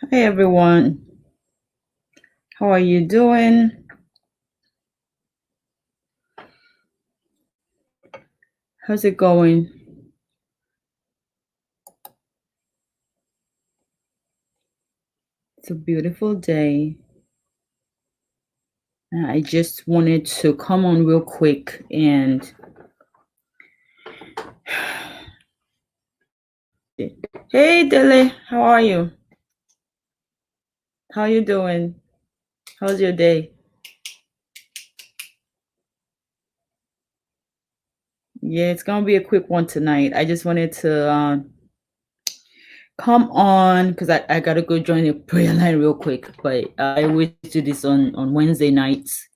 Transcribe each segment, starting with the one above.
Hey everyone, how are you doing? How's it going? It's a beautiful day. I just wanted to come on real quick and hey Dele, how are you? How you doing? How's your day? Yeah, it's gonna be a quick one tonight. I just wanted to come on because I gotta go join a prayer line real quick. But I always do this on Wednesday nights,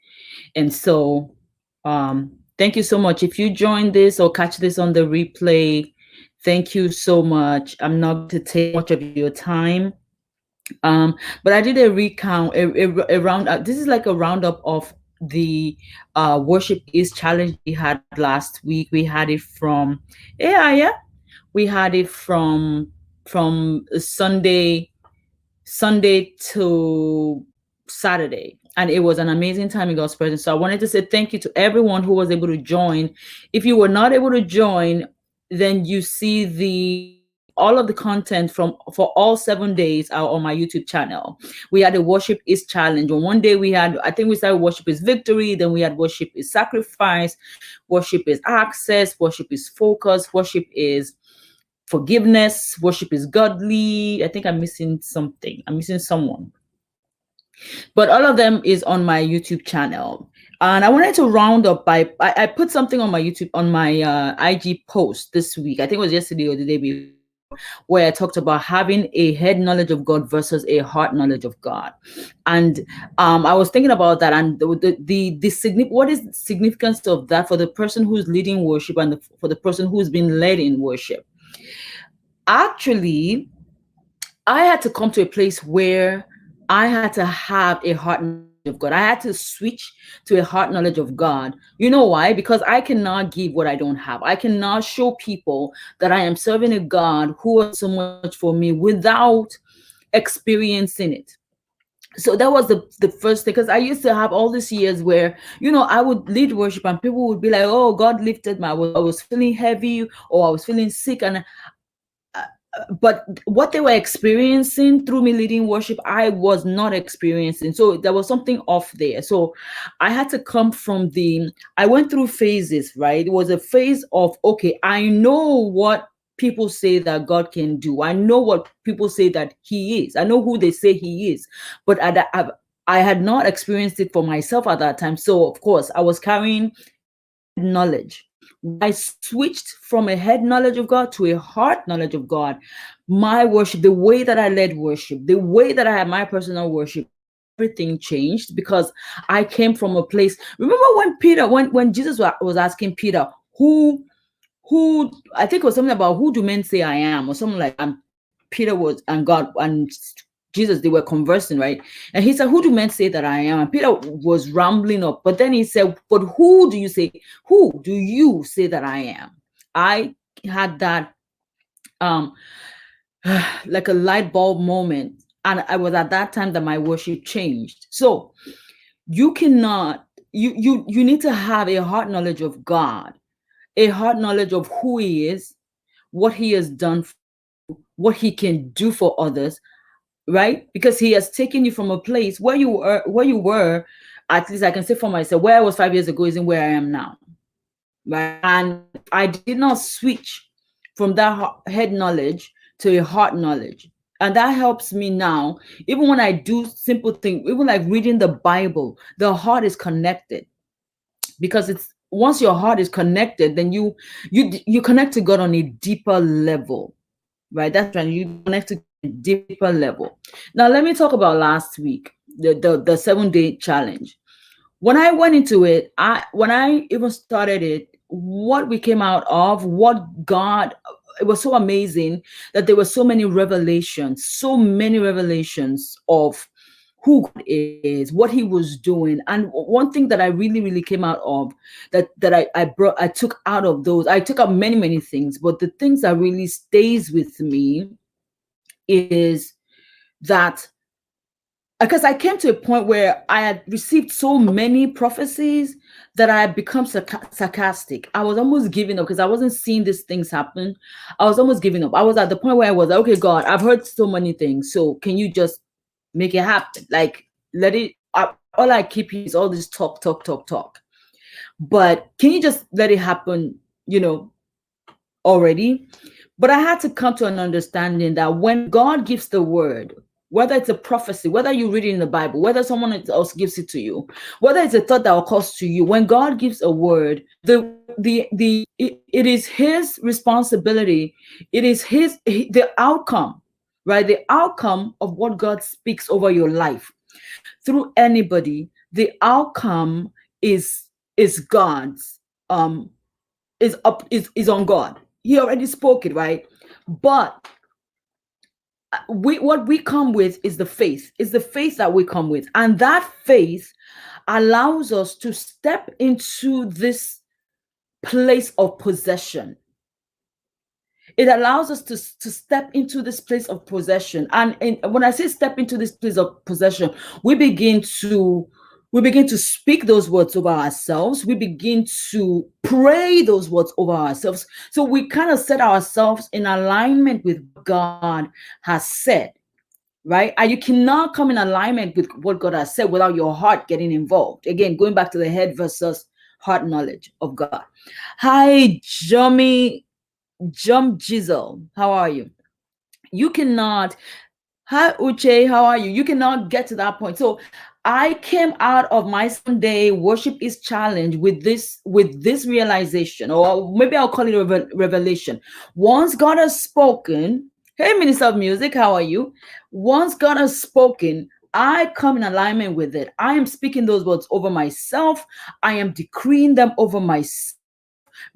and so thank you so much. If you join this or catch this on the replay, thank you so much. I'm not going to take much of your time. But I did a recount, a round. This is like a roundup of the worship is challenge we had last week. We had it from yeah. We had it from Sunday to Saturday. And it was an amazing time in God's presence. So I wanted to say thank you to everyone who was able to join. If you were not able to join, then you see the all of the content from for all 7 days are on my YouTube channel. We had a worship is challenge. On one day we had, I think we started worship is victory, then we had worship is sacrifice, worship is access, worship is focus, worship is forgiveness, worship is godly. I think I'm missing something. I'm missing someone. But all of them is on my YouTube channel. And I wanted to round up by I put something on my YouTube on my IG post this week. I think it was yesterday or the day before, where I talked about having a head knowledge of God versus a heart knowledge of God. And I was thinking about that and what is the significance of that for the person who's leading worship and for the person who's been led in worship. Actually, I had to come to a place where I had to have a heart knowledge of God. I had to switch to a heart knowledge of God. You know why? Because I cannot give what I don't have. I cannot show people that I am serving a God who has so much for me without experiencing it. So that was the first thing, because I used to have all these years where, I would lead worship and people would be like, oh, God lifted me. I was feeling heavy or I was feeling sick, and but what they were experiencing through me leading worship, I was not experiencing. So there was something off there. So I had to come from I went through phases, right? It was a phase of, okay, I know what people say that God can do. I know what people say that he is. I know who they say he is. But I had not experienced it for myself at that time. So of course I was carrying knowledge. I switched from a head knowledge of God to a heart knowledge of God. My worship, the way that I led worship, the way that I had my personal worship, everything changed because I came from a place. Remember when Jesus was asking Peter, who, I think it was something about who do men say I am, or something like that. Peter was, and God and Jesus, they were conversing, right? And he said, who do men say that I am? And Peter was rambling up, but then he said, but who do you say that I am? I had that like a light bulb moment. And I was at that time that my worship changed. So you cannot, you need to have a heart knowledge of God, a heart knowledge of who he is, what he has done, what he can do for others, right? Because he has taken you from a place where you were, at least I can say for myself, where I was 5 years ago isn't where I am now, right? And I did not switch from that head knowledge to a heart knowledge. And that helps me now, even when I do simple things, even like reading the Bible, the heart is connected, because it's once your heart is connected, then you connect to God on a deeper level, right? That's when you connect to a deeper level. Now let me talk about last week, the 7-day challenge. When I went into it, when I even started it, what we came out of, what God, it was so amazing that there were so many revelations of who God is, what he was doing. And one thing that I really, really came out of that I took out of those, I took out many, many things, but the things that really stays with me is that, because I came to a point where I had received so many prophecies that I had become sarcastic. I was almost giving up because I wasn't seeing these things happen. I was almost giving up. I was at the point where I was like, okay, God, I've heard so many things. So can you just make it happen? Like, let it, all I keep is all this talk, talk, talk, talk. But can you just let it happen, already? But I had to come to an understanding that when God gives the word, whether it's a prophecy, whether you read it in the Bible, whether someone else gives it to you, whether it's a thought that occurs to you, when God gives a word, it is His responsibility. It is the outcome, right? The outcome of what God speaks over your life through anybody. The outcome is God's. Is on God. He already spoke it, right? But what we come with is the faith. Is the faith that we come with, and that faith allows us to step into this place of possession. It allows us to step into this place of possession. And when I say step into this place of possession, we begin to speak those words over ourselves. We begin to pray those words over ourselves. So we kind of set ourselves in alignment with what God has said, right? And you cannot come in alignment with what God has said without your heart getting involved. Again, going back to the head versus heart knowledge of God. Hi, Jump Jizzle. How are you? You cannot. Hi, Uche. How are you? You cannot get to that point. So I came out of my Sunday worship is challenge with this realization, or maybe I'll call it a revelation. Once God has spoken, hey, Minister of Music, how are you? Once God has spoken, I come in alignment with it. I am speaking those words over myself. I am decreeing them over myself.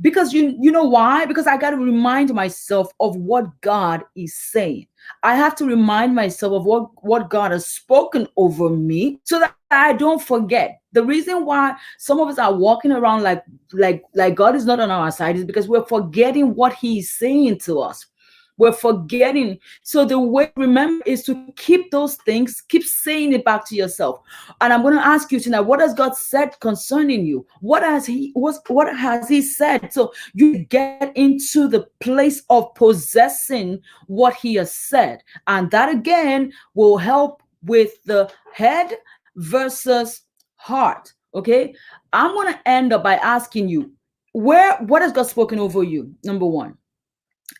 Because you know why? Because I got to remind myself of what God is saying. I have to remind myself of what God has spoken over me so that I don't forget. The reason why some of us are walking around like God is not on our side is because we're forgetting what He's saying to us. We're forgetting. So the way to remember is to keep those things, keep saying it back to yourself. And I'm going to ask you tonight, what has God said concerning you? What has He said? So you get into the place of possessing what He has said. And that again will help with the head versus heart. Okay. I'm going to end up by asking you, what has God spoken over you? Number one.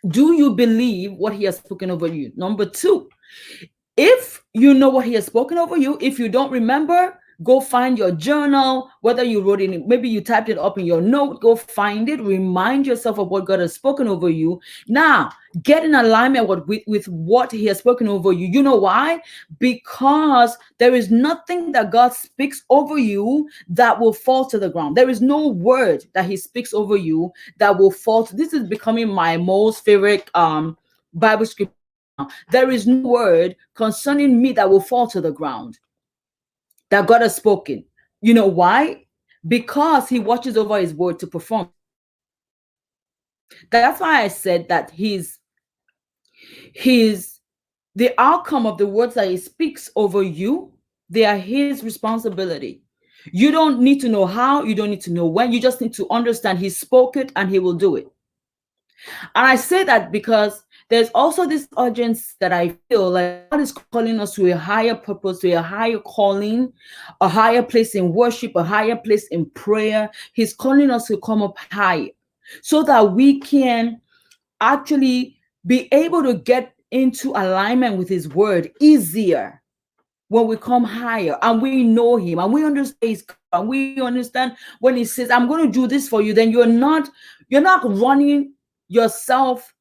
Do you believe what He has spoken over you? Number two, if you know what He has spoken over you, if you don't remember, go find your journal, whether you wrote it, maybe you typed it up in your note, go find it, remind yourself of what God has spoken over you. Now, get in alignment with what He has spoken over you. You know why? Because there is nothing that God speaks over you that will fall to the ground. There is no word that He speaks over you that will fall. This is becoming my most favorite Bible scripture. There is no word concerning me that will fall to the ground that God has spoken. You know why? Because He watches over His word to perform. That's why I said that He's the outcome of the words that He speaks over you. They are His responsibility. You don't need to know how, you don't need to know when, you just need to understand He spoke it and He will do it. And I say that because there's also this urgency that I feel like God is calling us to a higher purpose, to a higher calling, a higher place in worship, a higher place in prayer. He's calling us to come up higher so that we can actually be able to get into alignment with His word easier when we come higher and we know Him and we understand His, and we understand when He says, I'm going to do this for you, then you're not running yourself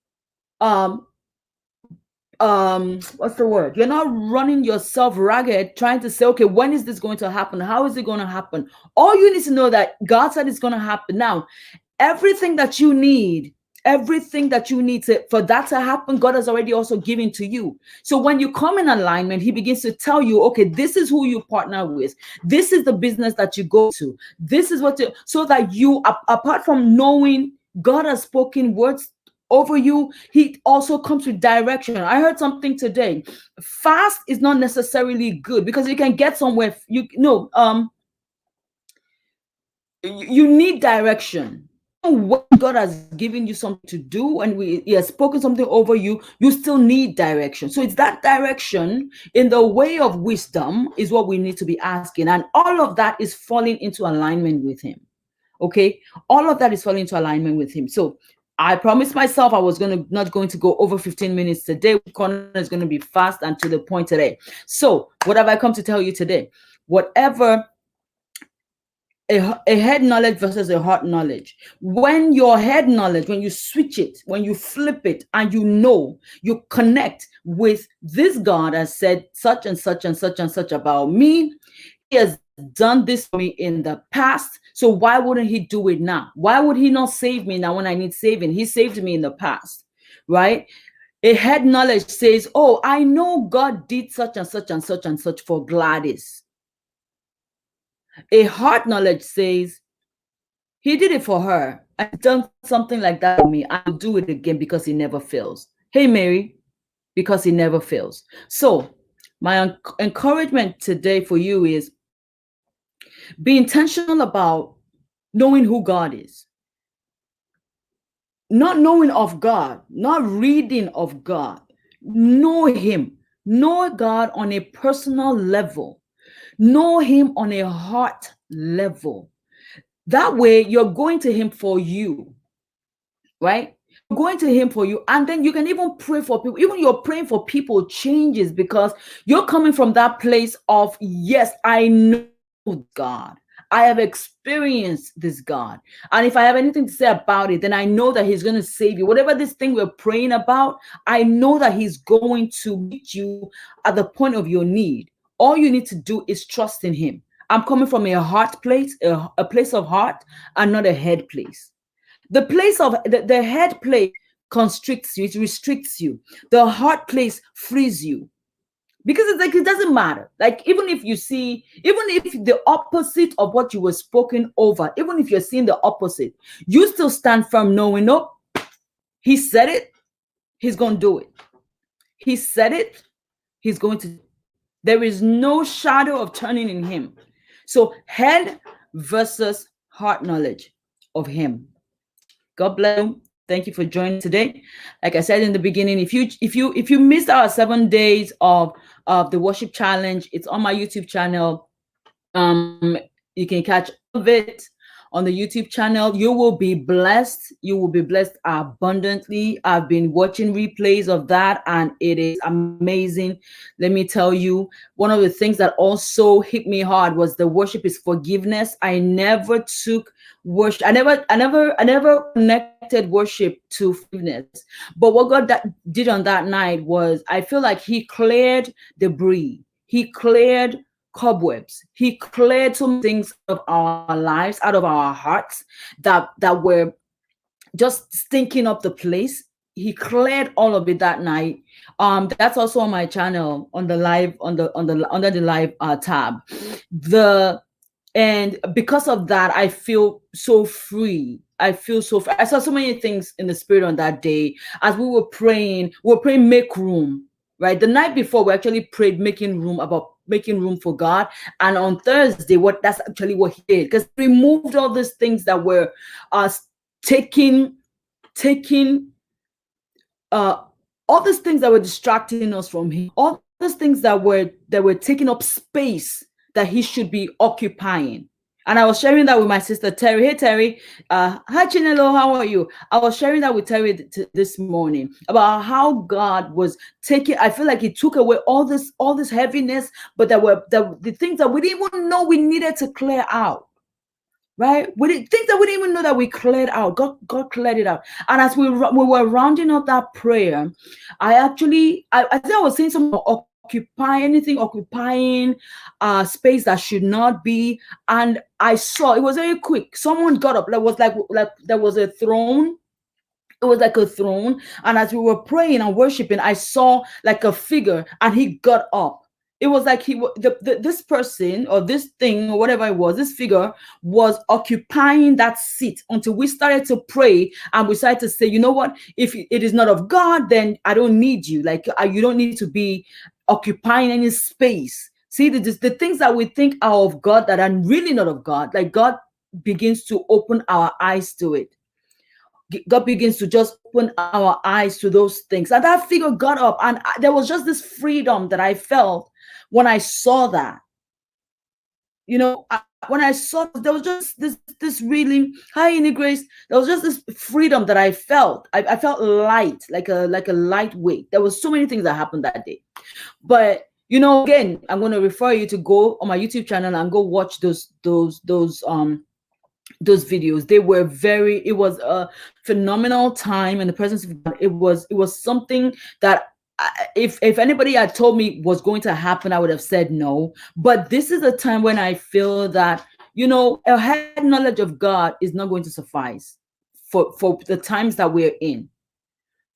what's the word? You're not running yourself ragged trying to say, okay, when is this going to happen? How is it going to happen? All you need to know that God said it's going to happen. Now, everything that you need for that to happen, God has already also given to you. So when you come in alignment, He begins to tell you, okay, this is who you partner with. This is the business that you go to. This is so that you, apart from knowing God has spoken words over you, he also comes with direction. I heard something today. Fast is not necessarily good because you can get somewhere. You know, you need direction. Even when God has given you something to do and he has spoken something over you, you still need direction. So it's that direction in the way of wisdom is what we need to be asking. And all of that is falling into alignment with him. Okay. All of that is falling into alignment with him. So I promised myself I was not going to go over 15 minutes today. Corner is going to be fast and to the point today. So what have I come to tell you today? Whatever a head knowledge versus a heart knowledge. When your head knowledge, when you switch it, when you flip it, and you connect with this God has said such and such and such and such about me. He has done this for me in the past. So why wouldn't he do it now? Why would he not save me now when I need saving? He saved me in the past, right? A head knowledge says, oh, I know God did such and such and such and such for Gladys. A heart knowledge says, he did it for her. I've done something like that for me. I'll do it again because he never fails. Hey, Mary, because he never fails. So my encouragement today for you is be intentional about knowing who God is. Not knowing of God, not reading of God. Know him. Know God on a personal level. Know him on a heart level. That way, you're going to him for you, right? You're going to him for you. And then you can even pray for people. Even you're praying for people changes because you're coming from that place of, yes, I know God. I have experienced this God. And if I have anything to say about it, then I know that he's going to save you. Whatever this thing we're praying about, I know that he's going to meet you at the point of your need. All you need to do is trust in him. I'm coming from a heart place, a place of heart, and not a head place. The place of the head place constricts you, it restricts you. The heart place frees you. Because it's like it doesn't matter. Like even if the opposite of what you were spoken over, even if you're seeing the opposite, you still stand firm knowing, nope, he said it, he's going to do it. He said it, he's going to. There is no shadow of turning in him. So head versus heart knowledge of him. God bless you. Thank you for joining today. Like I said in the beginning, if you missed our 7 days of the worship challenge, it's on my YouTube channel. You can catch all of it on the YouTube channel. You will be blessed. You will be blessed abundantly. I've been watching replays of that and it is amazing. Let me tell you, one of the things that also hit me hard was the worship is forgiveness. I never took worship. I never connected worship to forgiveness. But what God did on that night was, I feel like he cleared debris. He cleared cobwebs. He cleared some things out of our lives, out of our hearts that were just stinking up the place. He cleared all of it that night. That's also on my channel on the live under the live tab. And because of that, I feel so free. I feel so free. I saw so many things in the spirit on that day as we were praying. We were praying, make room. Right, the night before we actually prayed making room for God, and on Thursday, that's actually what he did, because he removed all these things that were taking all these things that were distracting us from him, all these things that were taking up space that he should be occupying. And I was sharing that with my sister Terry. Hey Terry, hi Chinelo, how are you? I was sharing that with Terry this morning about how God was taking. I feel like he took away all this heaviness, but there were the things that we didn't even know we needed to clear out. Right? Things that we didn't even know that we cleared out. God cleared it out. And as we were rounding up that prayer, I think I was saying something about occupying space that should not be. And I saw, it was very quick. Someone got up. There was like there was a throne. It was like a throne. And as we were praying and worshiping, I saw like a figure and he got up. it was like this person or this thing or whatever it was, this figure was occupying that seat until we started to pray and we started to say, you know what, if it is not of God, then I don't need you. Like, you don't need to be occupying any space. See, the things that we think are of God that are really not of God, like God begins to open our eyes to it. God begins to just open our eyes to those things. And that figure got up, and there was just this freedom that I felt when I saw that. When I saw, there was just this really high in grace. There was just this freedom that I felt. I felt light, like a lightweight. There was so many things that happened that day. But again, I'm going to refer you to go on my YouTube channel and go watch those videos. It was a phenomenal time in the presence of God. It was something that if anybody had told me was going to happen, I would have said no. But this is a time when I feel that a head knowledge of God is not going to suffice for the times that we're in.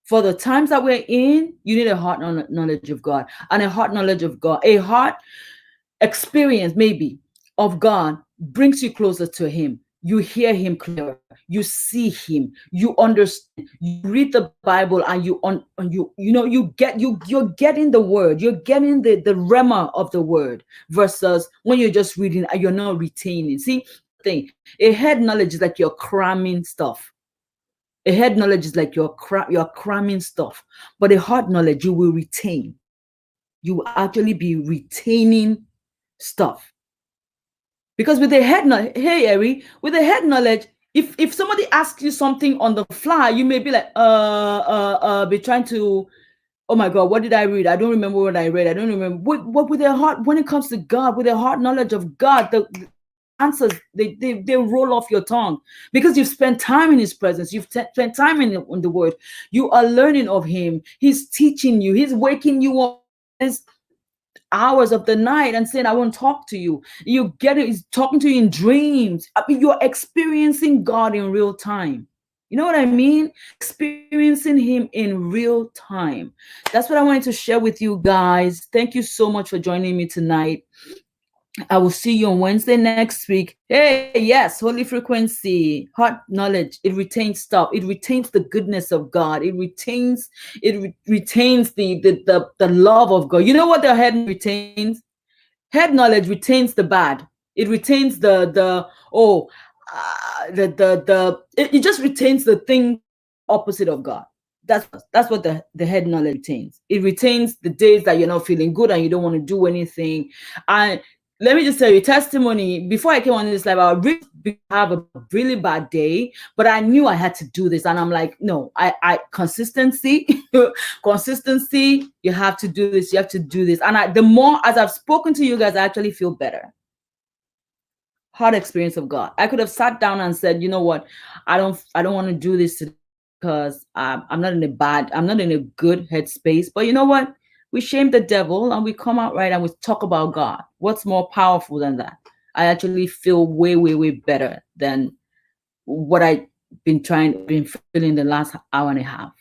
For the times that we're in, you need a heart knowledge of God, and a heart knowledge of God, a heart experience maybe of God brings you closer to Him. You hear Him clearer. You see Him. You understand. You read the Bible, and you're getting the word. You're getting the rema of the word, versus when you're just reading and you're not retaining. See, thing, a head knowledge is like you're cramming stuff. A head knowledge is like you're cramming stuff, but a heart knowledge you will retain. You will actually be retaining stuff. Because with the head knowledge, hey Eri, with the head knowledge, if somebody asks you something on the fly, you may be like, be trying to, oh my God, what did I read? I don't remember what I read. I don't remember. What with their heart, when it comes to God, with their heart knowledge of God, the answers, they roll off your tongue, because you've spent time in His presence. You've spent time in the Word. You are learning of Him. He's teaching you. He's waking you up hours of the night and saying, I want to talk to you. You get it. He's talking to you in dreams. I mean, you're experiencing God in real time. You know what I mean? Experiencing Him in real time. That's what I wanted to share with you guys. Thank you so much for joining me tonight. I will see you on Wednesday next week. Hey, yes, holy frequency, heart knowledge. It retains stuff. It retains the goodness of God. It retains the love of God. You know what the head retains? Head knowledge retains the bad. It retains it just retains the thing opposite of God. That's what the head knowledge retains. It retains the days that you're not feeling good and you don't want to do anything. And let me just tell you, testimony, before I came on this live, I really have a really bad day, but I knew I had to do this. And I'm like, no, I consistency, consistency, you have to do this, you have to do this. And the more, as I've spoken to you guys, I actually feel better. Hard experience of God. I could have sat down and said, you know what, I don't want to do this today because I'm not in a good headspace. But you know what? We shame the devil and we come out right and we talk about God. What's more powerful than that? I actually feel way, way, way better than what I've been feeling the last hour and a half.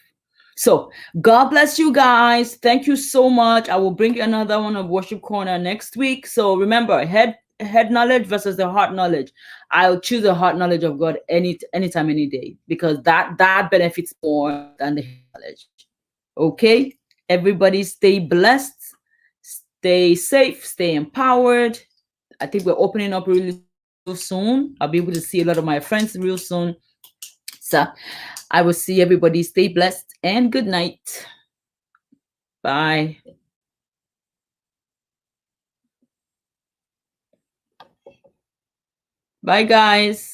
So God bless you guys. Thank you so much. I will bring you another one of Worship Corner next week. So remember, head knowledge versus the heart knowledge. I'll choose the heart knowledge of God anytime, any day, because that benefits more than the head knowledge. Okay, everybody stay blessed, stay safe, stay empowered. I think we're opening up really soon. I'll be able to see a lot of my friends real soon. So I will see everybody. Stay blessed and good night. Bye. Bye, guys.